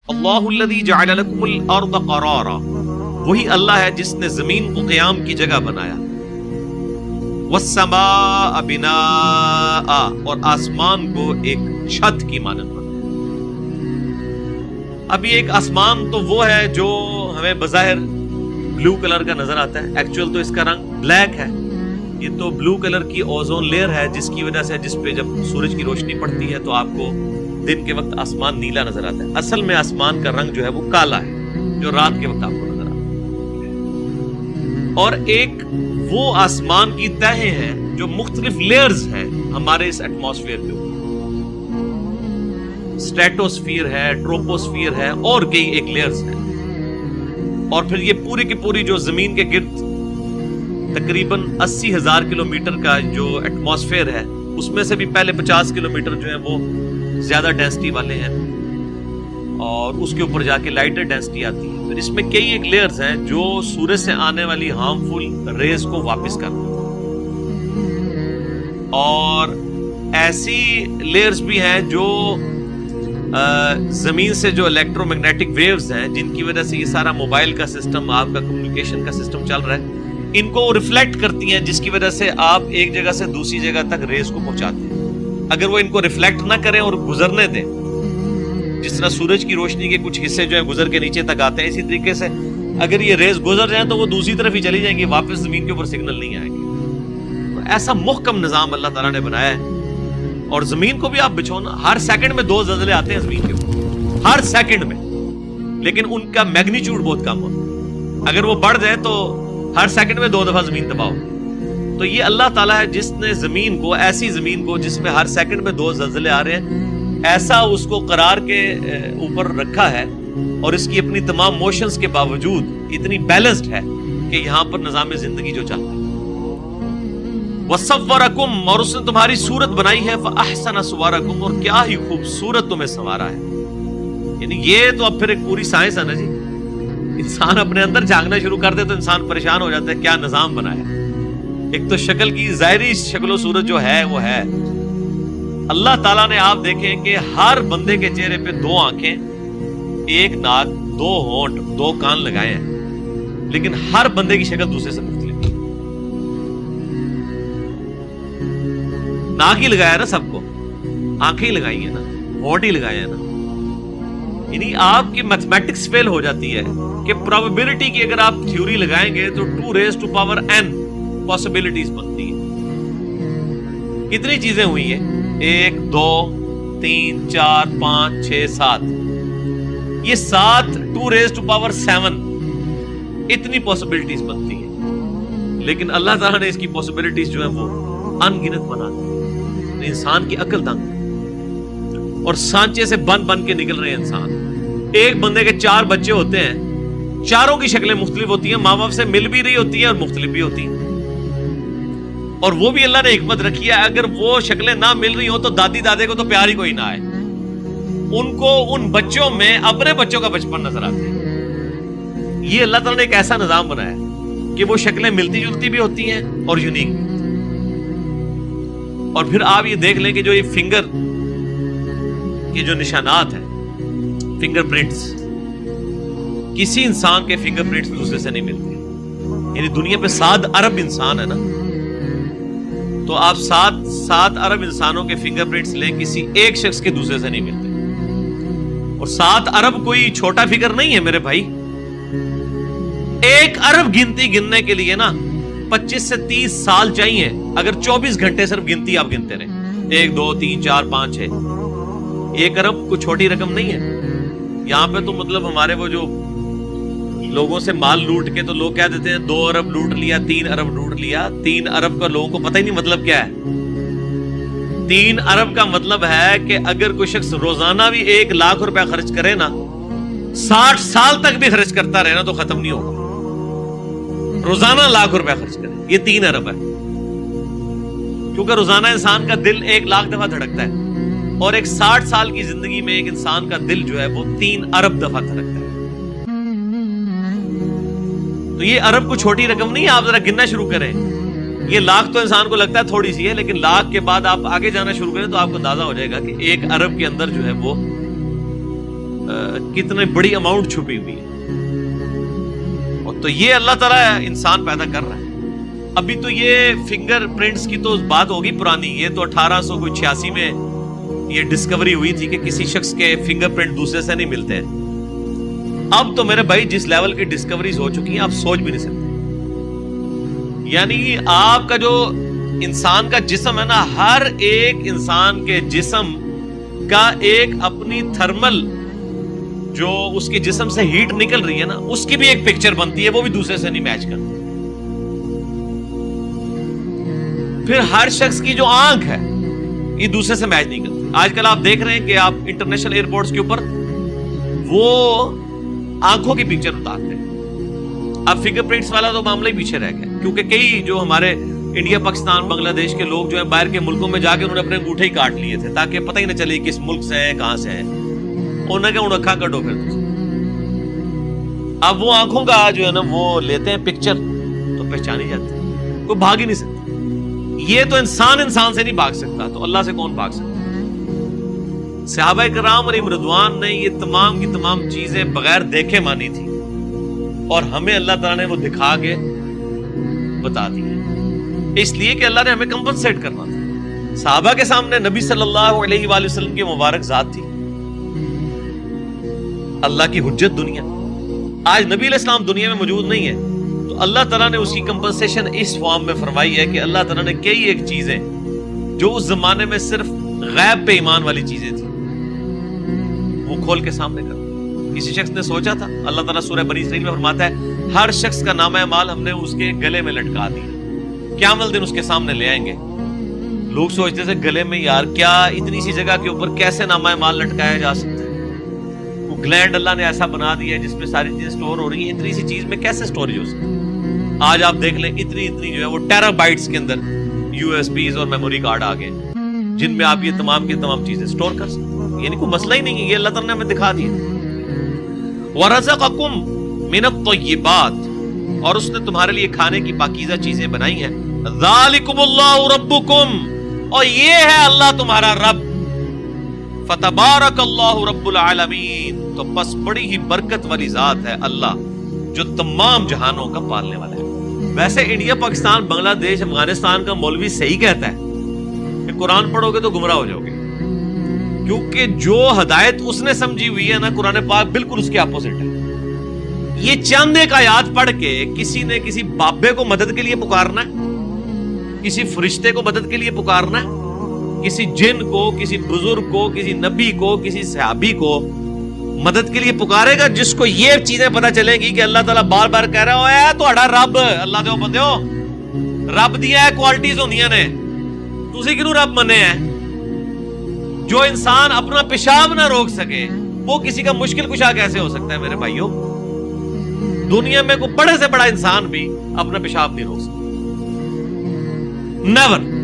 اللہ الذی جعل لکم الارض قرارا، وہی اللہ ہے جس نے زمین کو قیام کی جگہ بنایا، والسماء بناء، اور آسمان کو ایک چھت کی مانند بنایا۔ اب یہ ایک آسمان تو وہ ہے جو ہمیں بظاہر بلو کلر کا نظر آتا ہے، ایکچوئل تو اس کا رنگ بلیک ہے۔ یہ تو بلو کلر کی اوزون لیئر ہے جس کی وجہ سے، جس پہ جب سورج کی روشنی پڑتی ہے تو آپ کو دن کے وقت آسمان نیلا نظر آتا ہے۔ اصل میں آسمان کا رنگ جو ہے وہ کالا ہے، جو رات کے وقت آپ کو نظر آتا ہے۔ اور ایک وہ آسمان کی تہیں ہیں جو مختلف لیئرز ہیں ہمارے اس ایٹماسفیئر کے اوپر، اسٹریٹوسفیئر ہے، ٹروپوسفیئر ہے، اور کئی ایک لیئرز ہیں۔ اور پھر یہ پوری کی پوری جو زمین کے گرد تقریباً 80,000 کلومیٹر کا جو ایٹماسفیئر ہے، اس میں سے بھی پہلے 50 کلومیٹر جو ہیں وہ زیادہ ڈینسٹی والے ہیں، اور اس کے اوپر جا کے لائٹر ڈینسٹی آتی ہے۔ پھر اس میں کئی ایک لیئرز ہیں جو سورج سے آنے والی ہارمفل ریز کو واپس کرتے ہیں، اور ایسی لیئرز بھی ہیں جو زمین سے جو الیکٹرو میگنیٹک ویوز ہیں، جن کی وجہ سے یہ سارا موبائل کا سسٹم، آپ کا کمیونیکیشن کا سسٹم چل رہا ہے، ان کو ریفلیکٹ کرتی ہیں، جس کی وجہ سے آپ ایک جگہ سے دوسری جگہ تک ریز کو پہنچاتے ہیں۔ اگر وہ ان کو ریفلیکٹ نہ کریں اور گزرنے دیں، جس طرح سورج کی روشنی کے کچھ حصے جو ہیں گزر کے نیچے تک آتے ہیں، اسی طریقے سے اگر یہ ریز گزر جائیں تو وہ دوسری طرف ہی چلی جائیں گی، واپس زمین کے اوپر سگنل نہیں آئیں گے۔ تو ایسا محکم نظام اللہ تعالیٰ نے بنایا ہے۔ اور زمین کو بھی آپ بچھونا، ہر سیکنڈ میں 2 زلزلے آتے ہیں زمین کے اوپر، ہر سیکنڈ میں، لیکن ان کا میگنیچیوڈ بہت کم ہوتا ہے۔ اگر وہ بڑھ جائے تو ہر سیکنڈ میں 2 دفعہ زمین تباہ ہو۔ تو یہ اللہ تعالیٰ ہے جس نے زمین کو، ایسی زمین کو جس میں ہر سیکنڈ میں 2 زلزلے آ رہے ہیں، ایسا اس کو قرار کے اوپر رکھا ہے، اور اس کی اپنی تمام موشنز کے باوجود اتنی بیلنسڈ ہے کہ یہاں پر نظام زندگی جو چلتا ہے۔ وَصَوَّرَكُمْ، اور اس نے تمہاری صورت بنائی ہے، فَأَحْسَنَ صُوَرَكُمْ، اور کیا ہی خوبصورت تمہیں سنوارا ہے۔ یعنی یہ تو اب پھر ایک پوری سائنس ہے نا جی۔ انسان اپنے اندر جھانکنا شروع کر دے تو انسان پریشان ہو جاتا ہے، کیا نظام بنایا ہے۔ ایک تو شکل کی ظاہری شکل و صورت جو ہے وہ ہے، اللہ تعالیٰ نے، آپ دیکھیں کہ ہر بندے کے چہرے پہ 2 آنکھیں، 1 ناک، 2 ہونٹ، 2 کان لگائے ہیں، لیکن ہر بندے کی شکل دوسرے سے مختلف ہے۔ ناک ہی لگایا نا سب کو، آنکھیں ہی لگائی ہیں نا، ہونٹ ہی لگائے ہیں نا۔ یعنی آپ کی میتھمیٹکس فیل ہو جاتی ہے کہ پروبیبلٹی کی اگر آپ تھیوری لگائیں گے تو 2⁻n پاسبلٹیز بنتی ہیں۔ کتنی چیزیں ہوئی ہیں؟ 1 2 3 4 5 6 7، یہ 7 2⁻7 اتنی پاسبلٹیز بنتی ہیں، لیکن اللہ تعالیٰ نے اس کی پاسبلٹیز جو ہیں وہ ان گنت بنا دی۔ انسان کی عقل دنگ، اور سانچے سے بن کے نکل رہے ہیں انسان۔ ایک بندے کے 4 بچے ہوتے ہیں، چاروں کی شکلیں مختلف ہوتی ہیں، ماں باپ سے مل بھی رہی ہوتی ہیں اور مختلف بھی ہوتی ہیں، اور وہ بھی اللہ نے حکمت رکھی ہے، اگر وہ شکلیں نہ مل رہی ہوں تو دادی دادے کو تو پیار ہی کوئی نہ آئے، ان کو ان بچوں میں اپنے بچوں کا بچپن نظر آتا ہے۔ یہ اللہ تعالیٰ نے ایک ایسا نظام بنایا ہے کہ وہ شکلیں ملتی جلتی بھی ہوتی ہیں اور یونیک بھی۔ اور پھر آپ یہ دیکھ لیں کہ جو یہ فنگر کے جو نشانات ہیں، فنگر پرنٹس، کسی انسان کے فنگر پرنٹس دوسرے سے نہیں ملتے۔ یعنی دنیا پہ 7 ارب انسان ہے نا، تو آپ 7 ارب انسانوں کے فنگر پرنٹس لیں، کسی ایک شخص کے دوسرے سے نہیں ملتے۔ اور 7 ارب کوئی چھوٹا فگر نہیں ہے میرے بھائی۔ 1 ارب گنتی گننے کے لیے نا 25 سے 30 سال چاہیے، اگر 24 گھنٹے صرف گنتی آپ گنتے رہیں، 1 2 3 4 5 6۔ 1 ارب کوئی چھوٹی رقم نہیں ہے۔ یہاں پہ تو مطلب ہمارے وہ جو لوگوں سے مال لوٹ کے تو لوگ کہہ دیتے ہیں 2 ارب لوٹ لیا، 3 ارب لوٹ لیا۔ 3 ارب کا لوگوں کو پتہ ہی نہیں مطلب کیا ہے۔ 3 ارب کا مطلب ہے کہ اگر کوئی شخص روزانہ بھی 1 لاکھ روپے خرچ کرے نا، 60 سال تک بھی خرچ کرتا رہے نا تو ختم نہیں ہوگا۔ روزانہ 1 لاکھ روپے خرچ کرے، یہ 3 ارب ہے، کیونکہ روزانہ انسان کا دل 1 لاکھ دفعہ دھڑکتا ہے، اور ایک 60 سال کی زندگی میں ایک انسان کا دل جو ہے وہ 3 ارب دفعہ دھڑکتا ہے۔ تو یہ ارب کو چھوٹی رقم نہیں ہے، آپ ذرا گننا شروع کریں۔ یہ لاکھ تو انسان کو لگتا ہے تھوڑی سی ہے، لیکن لاکھ کے بعد آپ آگے جانا شروع کریں تو آپ کو اندازہ ہو جائے گا کہ 1 ارب کے اندر جو ہے وہ کتنے بڑی اماؤنٹ چھپی ہوئی ہے. اور تو یہ اللہ تعالیٰ انسان پیدا کر رہا ہے. ابھی تو یہ فنگر پرنٹس کی تو بات ہوگی پرانی, یہ تو 1886 میں یہ ڈسکوری ہوئی تھی کہ کسی شخص کے فنگر پرنٹ دوسرے سے نہیں ملتے ہیں. اب تو میرے بھائی جس لیول کی ڈسکوریز ہو چکی ہیں آپ سوچ بھی نہیں سکتے. یعنی آپ کا جو انسان کا جسم ہے نا, ہر ایک انسان کے جسم کا ایک اپنی تھرمل جو اس کے جسم سے ہیٹ نکل رہی ہے نا, اس کی بھی ایک پکچر بنتی ہے, وہ بھی دوسرے سے نہیں میچ کرتی. پھر ہر شخص کی جو آنکھ ہے یہ دوسرے سے میچ نہیں کرتی. آج کل آپ دیکھ رہے ہیں کہ آپ انٹرنیشنل ایئرپورٹس کے اوپر وہ آنکھوں کی پکچر اتارتے ہیں. اب فنگر پرنٹس والا تو معاملہ ہی پیچھے رہ گیا, کیونکہ کئی جو ہمارے انڈیا, پاکستان, بنگلہ دیش کے لوگ جو ہیں باہر کے ملکوں میں جا کے انہوں نے اپنے انگوٹھے ہی کاٹ لیے تھے تاکہ پتہ ہی نہ چلے کس ملک سے ہیں, کہاں سے ہیں. انہوں نے کہا ان اکھا کٹو پھر. اب وہ آنکھوں کا جو ہے نا وہ لیتے ہیں پکچر تو پہچانی جاتی ہے, کوئی بھاگ ہی نہیں سکتا. یہ تو انسان سے نہیں بھاگ سکتا, تو اللہ سے کون بھاگ سکتا. صحابہ کرام علیہم رضوان نے یہ تمام کی تمام چیزیں بغیر دیکھے مانی تھی, اور ہمیں اللہ تعالیٰ نے وہ دکھا کے بتا دی, اس لیے کہ اللہ نے ہمیں کمپنسیٹ کرنا تھا. صحابہ کے سامنے نبی صلی اللہ علیہ وآلہ وسلم کی مبارک ذات تھی, اللہ کی حجت دنیا. آج نبی علیہ السلام دنیا میں موجود نہیں ہے, تو اللہ تعالیٰ نے اس کی کمپنسیشن اس فارم میں فرمائی ہے کہ اللہ تعالیٰ نے کئی ایک چیزیں جو اس زمانے میں صرف غیب پہ ایمان والی چیزیں تھیں وہ کھول کے سامنے کر. کسی شخص نے سوچا تھا, اللہ تعالیٰ سورہ بنی اسرائیل میں فرماتا ہے ہر شخص کا نامہ اعمال ہم نے اس کے گلے میں لٹکا دیا, قیامت دن اس کے سامنے لے آئیں گے. لوگ سوچتے تھے گلے میں, یار کیا اتنی سی جگہ کے اوپر کیسے نامہ اعمال لٹکایا جا سکتا ہے. وہ گلینڈ اللہ نے ایسا بنا دیا ہے جس میں ساری چیزیں سٹور ہو رہی ہیں, اتنی سی چیز میں کیسے سٹوریج ہو سکتی ہے. آج آپ دیکھ لیں اتنی جو ہے وہ ٹیرا بائٹس کے اندر یو ایس بیز اور میموری کارڈ آ گئے جن میں آپ یہ تمام کی تمام چیزیں سٹور کر سکتے ہیں. یعنی کوئی مسئلہ ہی نہیں ہے, یہ اللہ تعالیٰ نے ہمیں دکھا دیا. وَرَزَقَكُم مِّنَ الطَّيِّبَاتِ, اور اس نے تمہارے لیے کھانے کی پاکیزہ چیزیں بنائی ہیں. ذَلِكُمُ اللَّهُ رَبُّكُمْ, اور یہ ہے اللہ تمہارا رب. فَتَبَارَكَ اللَّهُ رَبُّ الْعَالَمِينَ, تو بس بڑی ہی برکت والی ذات ہے اللہ جو تمام جہانوں کا پالنے والا ہے. ویسے انڈیا, پاکستان, بنگلہ دیش, افغانستان کا مولوی صحیح کہتا ہے کہ قرآن پڑھو گے تو گمراہ ہو جاؤ گے, کیونکہ جو ہدایت اس نے سمجھی ہوئی ہے نا قرآن پاک بالکل اس کے اپوزٹ ہے. یہ چند ایک آیات پڑھ کے کسی نے کسی بابے کو مدد کے لیے پکارنا ہے, کسی فرشتے کو مدد کے لیے پکارنا ہے, کسی جن کو, کسی بزرگ کو, کسی نبی کو, کسی صحابی کو مدد کے لیے پکارے گا جس کو یہ چیزیں پتہ چلیں گی کہ اللہ تعالیٰ بار بار کہہ رہا ہے تہاڈا رب, اللہ دے بندے ہو, رب دیا ہے کوالٹیز ہوندیاں نے, تسی کینوں رب منے ہیں. جو انسان اپنا پیشاب نہ روک سکے وہ کسی کا مشکل کشا کیسے ہو سکتا ہے میرے بھائیوں. دنیا میں کوئی بڑے سے بڑا انسان بھی اپنا پیشاب نہیں روک سکتا, نیور.